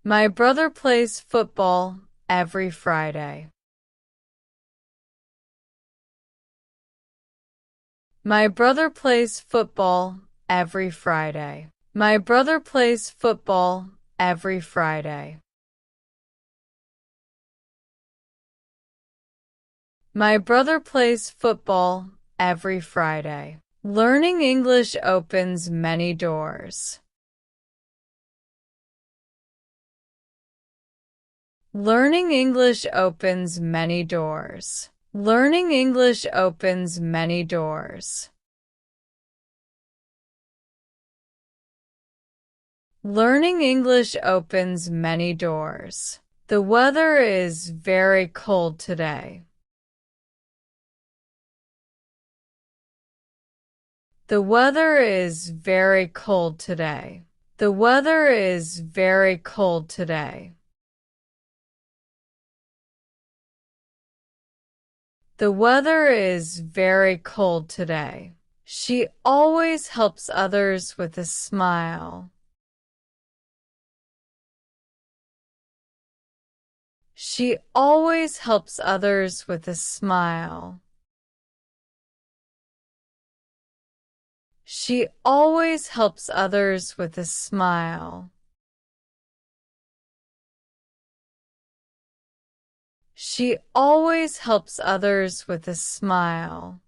My brother plays football every Friday. My brother plays football every Friday. My brother plays football every Friday. My brother plays football every Friday. Learning English opens many doors. Learning English opens many doors. Learning English opens many doors. Learning English opens many doors. The weather is very cold today. The weather is very cold today. The weather is very cold today. The weather is very cold today. She always helps others with a smile. She always helps others with a smile. She always helps others with a smile. She always helps others with a smile.